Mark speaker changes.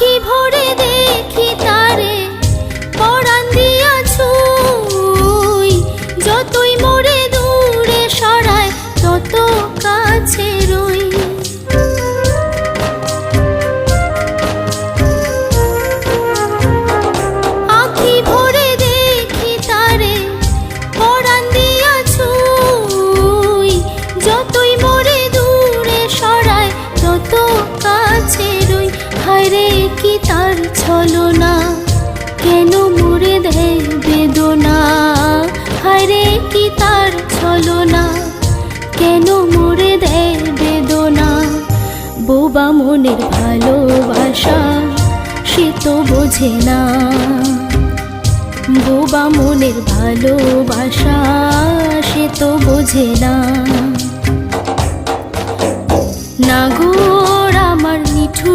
Speaker 1: আখি ভরে দেখি তারে পরাণ দিয়া ছুঁই, যতই মোরে দূরে সরায় তত কাছে রই। আখি ভরে দেখি তারে পরাণ দিয়া ছুঁই, যতই মোরে দূরে সরায় তত কাছে রই। হায়রে কি তার ছলনা, কেন মোরে দেয় বেদনা। হায়রে কি তার ছলনা, কেন মোরে দেয় বেদনা। বোবা মনের ভালোবাসা সে তো বোঝে না, বোবা মনের ভালোবাসা সে তো বোঝে না। নাগর আমার নিঠুর